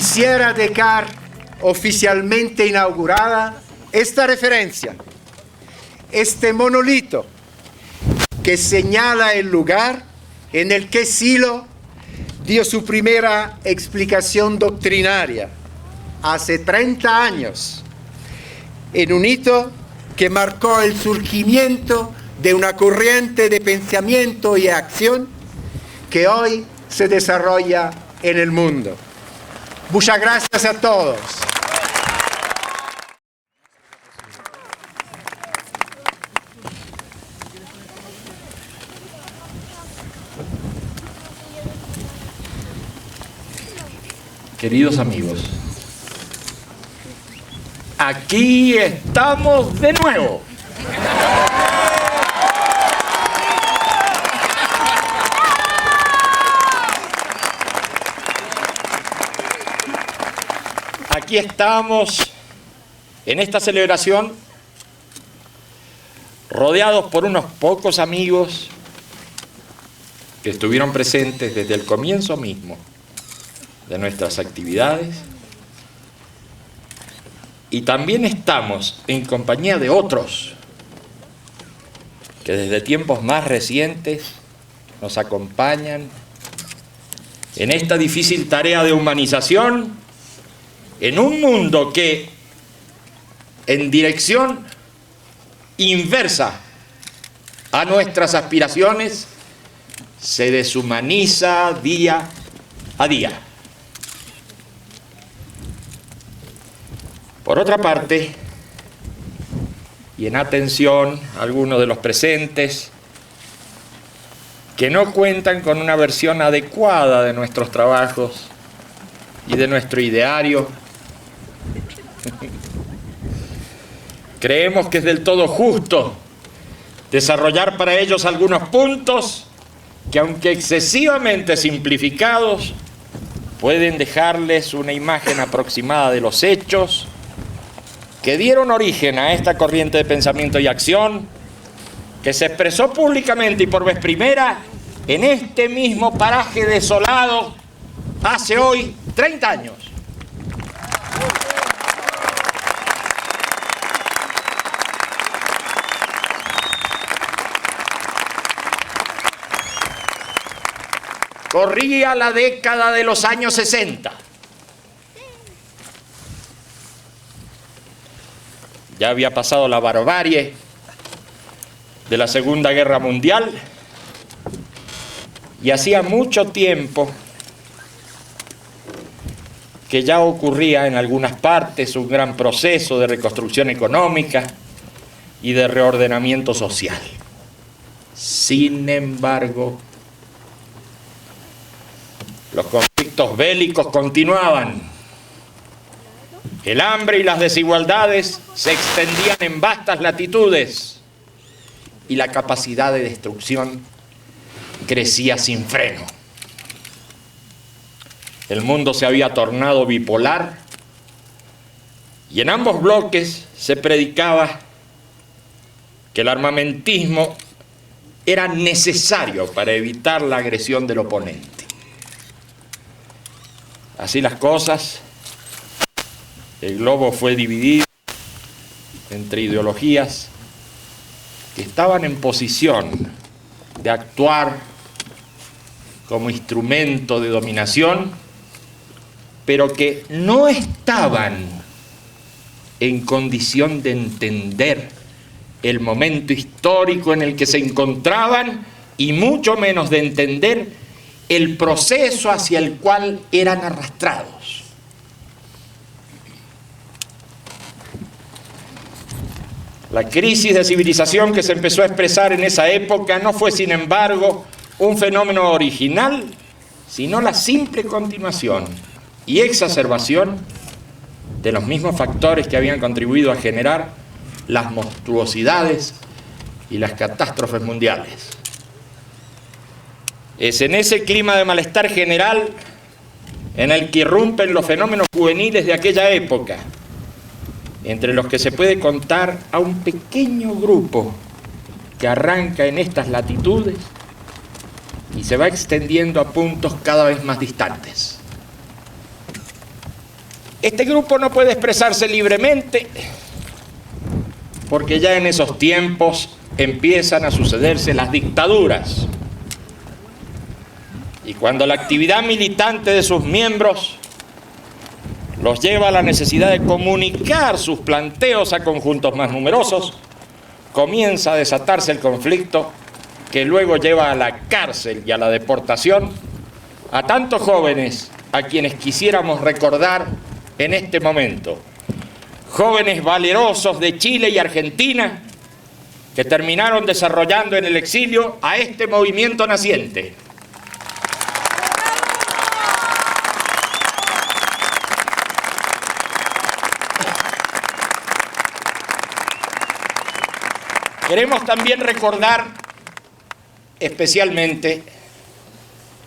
quisiera dejar oficialmente inaugurada esta referencia, este monolito que señala el lugar en el que Silo dio su primera explicación doctrinaria hace 30 años, en un hito que marcó el surgimiento de una corriente de pensamiento y acción que hoy se desarrolla en el mundo. Muchas gracias a todos. Queridos amigos, aquí estamos de nuevo. Aquí estamos en esta celebración rodeados por unos pocos amigos que estuvieron presentes desde el comienzo mismo de nuestras actividades, y también estamos en compañía de otros que desde tiempos más recientes nos acompañan en esta difícil tarea de humanización en un mundo que, en dirección inversa a nuestras aspiraciones, se deshumaniza día a día. Por otra parte, y en atención a algunos de los presentes que no cuentan con una versión adecuada de nuestros trabajos y de nuestro ideario, creemos que es del todo justo desarrollar para ellos algunos puntos que, aunque excesivamente simplificados, pueden dejarles una imagen aproximada de los hechos que dieron origen a esta corriente de pensamiento y acción que se expresó públicamente y por vez primera en este mismo paraje desolado hace hoy 30 años. Corría la década de los años 60. Ya había pasado la barbarie de la Segunda Guerra Mundial y hacía mucho tiempo que ya ocurría en algunas partes un gran proceso de reconstrucción económica y de reordenamiento social. Sin embargo, los conflictos bélicos continuaban. El hambre y las desigualdades se extendían en vastas latitudes y la capacidad de destrucción crecía sin freno. El mundo se había tornado bipolar y en ambos bloques se predicaba que el armamentismo era necesario para evitar la agresión del oponente. Así las cosas, el globo fue dividido entre ideologías que estaban en posición de actuar como instrumento de dominación, pero que no estaban en condición de entender el momento histórico en el que se encontraban y mucho menos de entender el proceso hacia el cual eran arrastrados. La crisis de civilización que se empezó a expresar en esa época no fue, sin embargo, un fenómeno original, sino la simple continuación y exacerbación de los mismos factores que habían contribuido a generar las monstruosidades y las catástrofes mundiales. Es en ese clima de malestar general en el que irrumpen los fenómenos juveniles de aquella época, entre los que se puede contar a un pequeño grupo que arranca en estas latitudes y se va extendiendo a puntos cada vez más distantes. Este grupo no puede expresarse libremente porque ya en esos tiempos empiezan a sucederse las dictaduras. Y cuando la actividad militante de sus miembros los lleva a la necesidad de comunicar sus planteos a conjuntos más numerosos, comienza a desatarse el conflicto que luego lleva a la cárcel y a la deportación a tantos jóvenes a quienes quisiéramos recordar en este momento. Jóvenes valerosos de Chile y Argentina que terminaron desarrollando en el exilio a este movimiento naciente. Queremos también recordar especialmente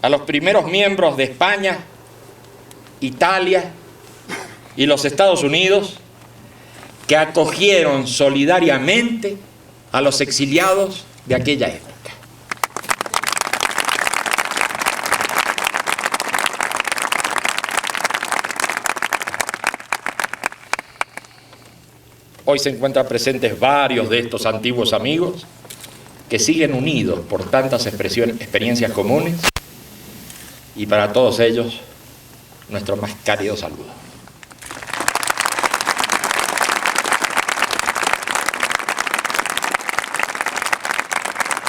a los primeros miembros de España, Italia y los Estados Unidos que acogieron solidariamente a los exiliados de aquella época. Hoy se encuentran presentes varios de estos antiguos amigos que siguen unidos por tantas experiencias comunes, y para todos ellos nuestro más cálido saludo.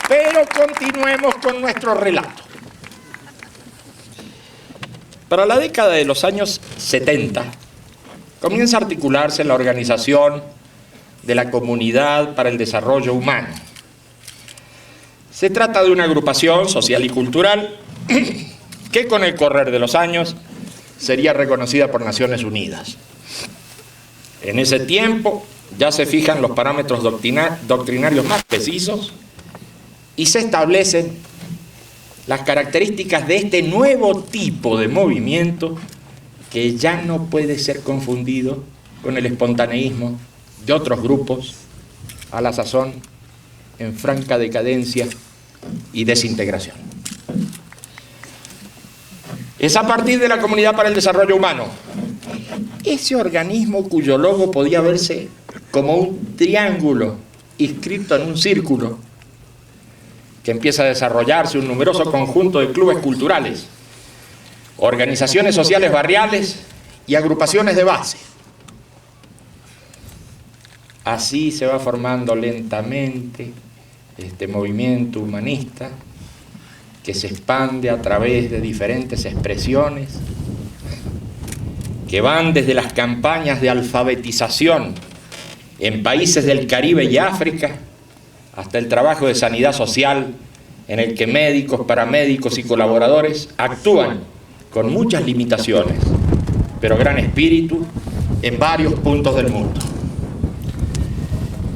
Pero continuemos con nuestro relato. Para la década de los años 70 comienza a articularse la organización de la Comunidad para el Desarrollo Humano. Se trata de una agrupación social y cultural que con el correr de los años sería reconocida por Naciones Unidas. En ese tiempo ya se fijan los parámetros doctrinarios más precisos y se establecen las características de este nuevo tipo de movimiento que ya no puede ser confundido con el espontaneísmo de otros grupos, a la sazón en franca decadencia y desintegración. Es a partir de la Comunidad para el Desarrollo Humano, ese organismo cuyo logo podía verse como un triángulo inscrito en un círculo, que empieza a desarrollarse un numeroso conjunto de clubes culturales, organizaciones sociales barriales y agrupaciones de base. Así se va formando lentamente este movimiento humanista que se expande a través de diferentes expresiones que van desde las campañas de alfabetización en países del Caribe y África hasta el trabajo de sanidad social en el que médicos, paramédicos y colaboradores actúan con muchas limitaciones, pero gran espíritu en varios puntos del mundo.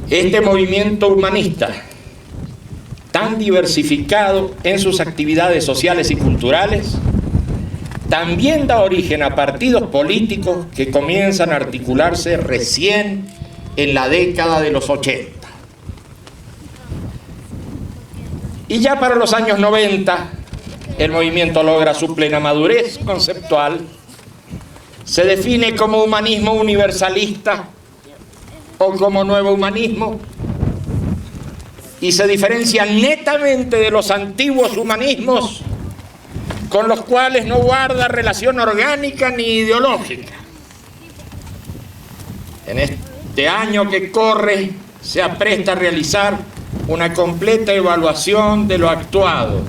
Este movimiento humanista, tan diversificado en sus actividades sociales y culturales, también da origen a partidos políticos que comienzan a articularse recién en la década de los 80. Y ya para los años 90, el movimiento logra su plena madurez conceptual, se define como humanismo universalista o como nuevo humanismo, y se diferencia netamente de los antiguos humanismos con los cuales no guarda relación orgánica ni ideológica. En este año que corre se apresta a realizar una completa evaluación de lo actuado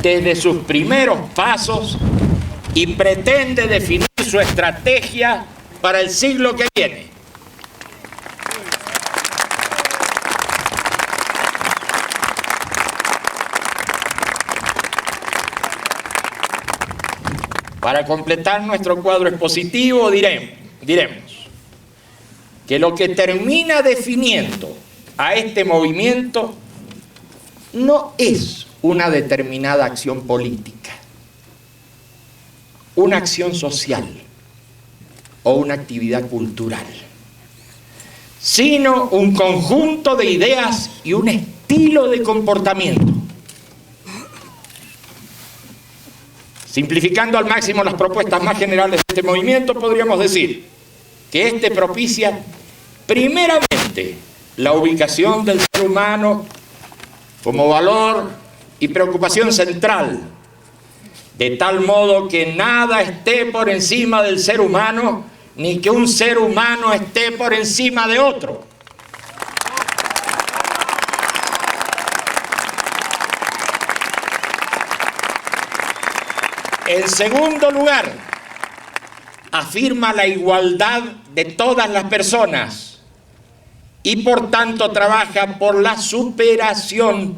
desde sus primeros pasos y pretende definir su estrategia para el siglo que viene. Para completar nuestro cuadro expositivo diremos que lo que termina definiendo a este movimiento no es una determinada acción política, una acción social o una actividad cultural, sino un conjunto de ideas y un estilo de comportamiento. Simplificando al máximo las propuestas más generales de este movimiento, podríamos decir que este propicia primeramente la ubicación del ser humano como valor y preocupación central, de tal modo que nada esté por encima del ser humano, ni que un ser humano esté por encima de otro. En segundo lugar, afirma la igualdad de todas las personas y por tanto trabaja por la superación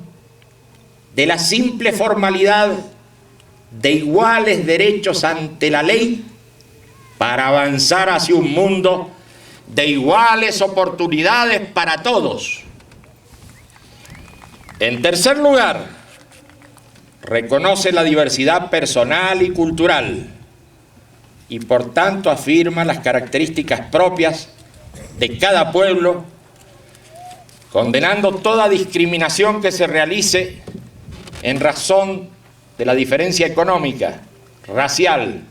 de la simple formalidad de iguales derechos ante la ley para avanzar hacia un mundo de iguales oportunidades para todos. En tercer lugar, reconoce la diversidad personal y cultural y por tanto afirma las características propias de cada pueblo, condenando toda discriminación que se realice en razón de la diferencia económica, racial,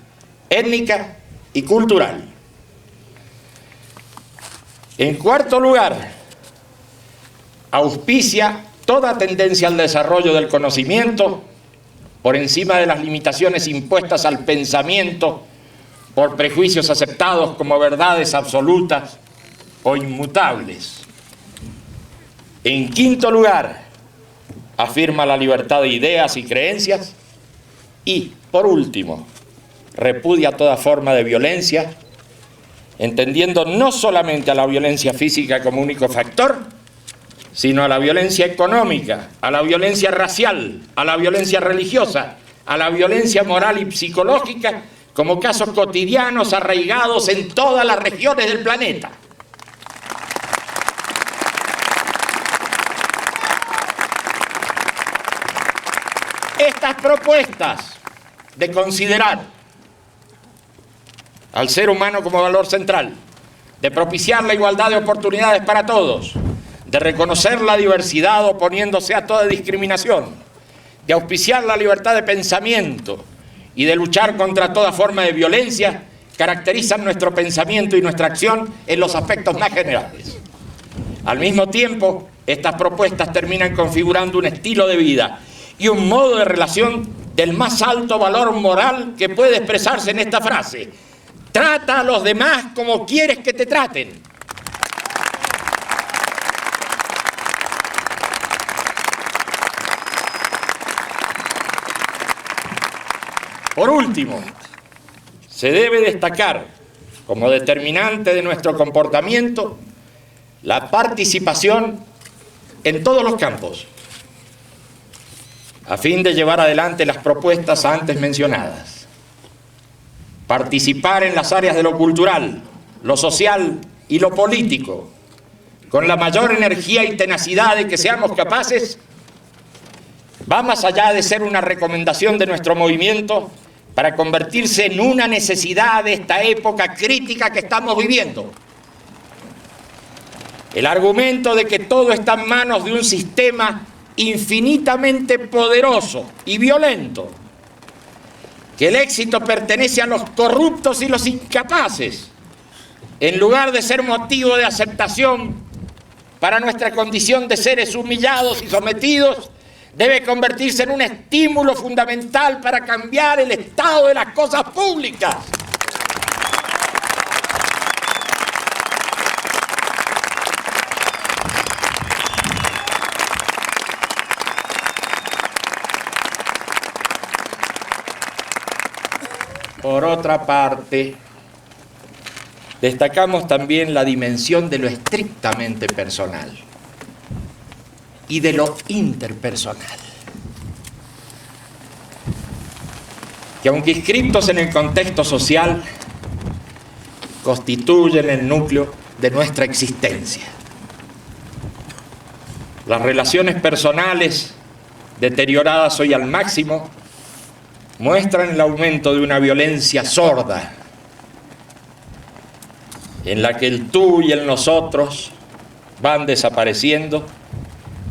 étnica y cultural. En cuarto lugar, auspicia toda tendencia al desarrollo del conocimiento por encima de las limitaciones impuestas al pensamiento por prejuicios aceptados como verdades absolutas o inmutables. En quinto lugar, afirma la libertad de ideas y creencias y, por último, repudia toda forma de violencia, entendiendo no solamente a la violencia física como único factor, sino a la violencia económica, a la violencia racial, a la violencia religiosa, a la violencia moral y psicológica como casos cotidianos arraigados en todas las regiones del planeta. Estas propuestas de considerar al ser humano como valor central, de propiciar la igualdad de oportunidades para todos, de reconocer la diversidad oponiéndose a toda discriminación, de auspiciar la libertad de pensamiento y de luchar contra toda forma de violencia, caracterizan nuestro pensamiento y nuestra acción en los aspectos más generales. Al mismo tiempo, estas propuestas terminan configurando un estilo de vida y un modo de relación del más alto valor moral que puede expresarse en esta frase: trata a los demás como quieres que te traten. Por último, se debe destacar como determinante de nuestro comportamiento la participación en todos los campos, a fin de llevar adelante las propuestas antes mencionadas. Participar en las áreas de lo cultural, lo social y lo político, con la mayor energía y tenacidad de que seamos capaces, va más allá de ser una recomendación de nuestro movimiento para convertirse en una necesidad de esta época crítica que estamos viviendo. El argumento de que todo está en manos de un sistema infinitamente poderoso y violento, que el éxito pertenece a los corruptos y los incapaces, en lugar de ser motivo de aceptación para nuestra condición de seres humillados y sometidos, debe convertirse en un estímulo fundamental para cambiar el estado de las cosas públicas. Por otra parte, destacamos también la dimensión de lo estrictamente personal y de lo interpersonal, que aunque inscritos en el contexto social, constituyen el núcleo de nuestra existencia. Las relaciones personales, deterioradas hoy al máximo, muestran el aumento de una violencia sorda, en la que el tú y el nosotros van desapareciendo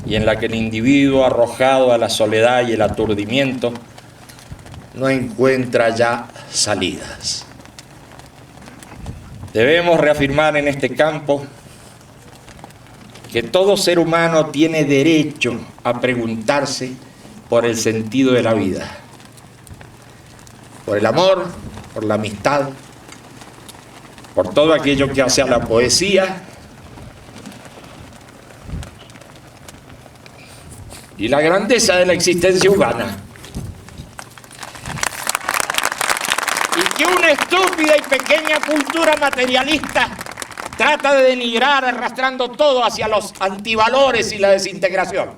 y en la que el individuo arrojado a la soledad y el aturdimiento no encuentra ya salidas. Debemos reafirmar en este campo que todo ser humano tiene derecho a preguntarse por el sentido de la vida, por el amor, por la amistad, por todo aquello que hace a la poesía y la grandeza de la existencia humana. Y que una estúpida y pequeña cultura materialista trata de denigrar arrastrando todo hacia los antivalores y la desintegración.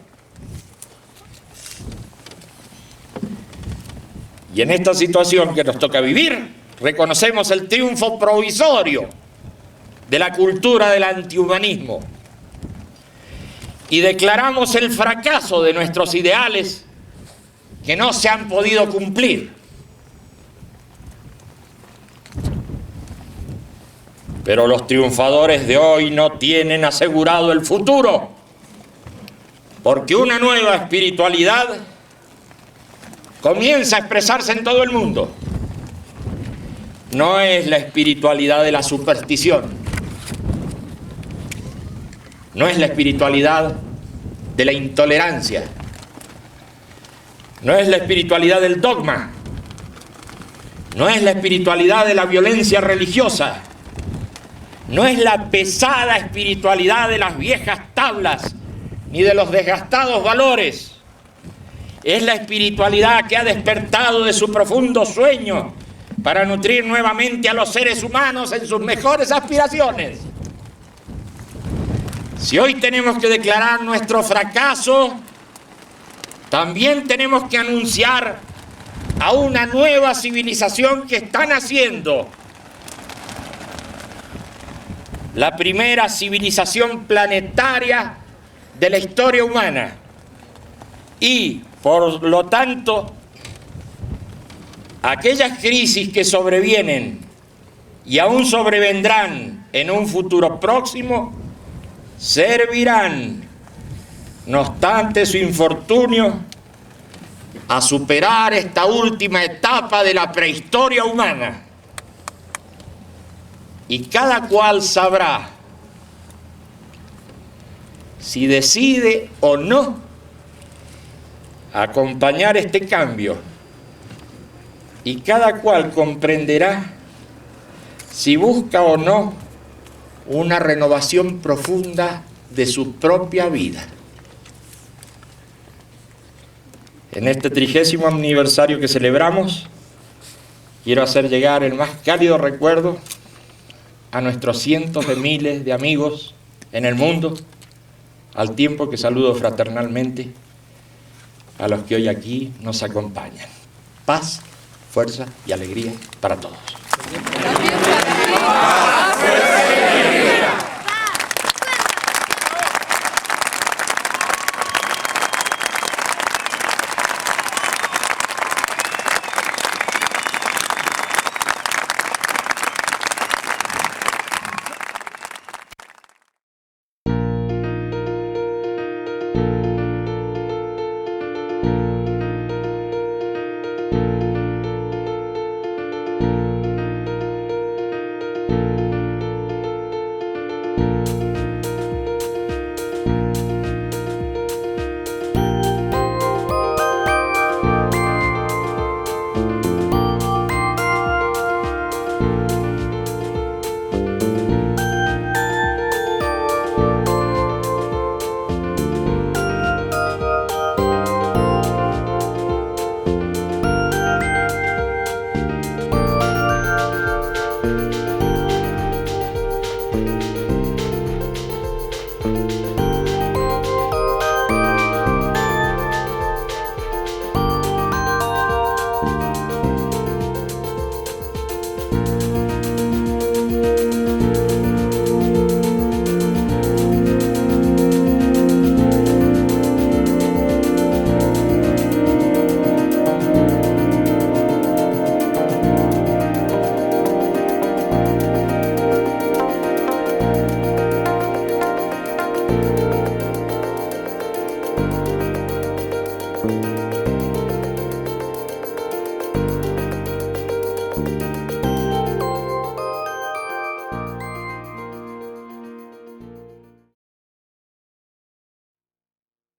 Y en esta situación que nos toca vivir, reconocemos el triunfo provisorio de la cultura del antihumanismo y declaramos el fracaso de nuestros ideales que no se han podido cumplir. Pero los triunfadores de hoy no tienen asegurado el futuro, porque una nueva espiritualidad comienza a expresarse en todo el mundo. No es la espiritualidad de la superstición, no es la espiritualidad de la intolerancia, no es la espiritualidad del dogma, no es la espiritualidad de la violencia religiosa, no es la pesada espiritualidad de las viejas tablas ni de los desgastados valores. Es la espiritualidad que ha despertado de su profundo sueño para nutrir nuevamente a los seres humanos en sus mejores aspiraciones. Si hoy tenemos que declarar nuestro fracaso, también tenemos que anunciar a una nueva civilización que está naciendo. La primera civilización planetaria de la historia humana y, por lo tanto, aquellas crisis que sobrevienen y aún sobrevendrán en un futuro próximo servirán, no obstante su infortunio, a superar esta última etapa de la prehistoria humana. Y cada cual sabrá si decide o no acompañar este cambio. Y cada cual comprenderá si busca o no una renovación profunda de su propia vida. En este 30º aniversario que celebramos, quiero hacer llegar el más cálido recuerdo a nuestros cientos de miles de amigos en el mundo, al tiempo que saludo fraternalmente a los que hoy aquí nos acompañan. Paz, fuerza y alegría para todos. Thank you.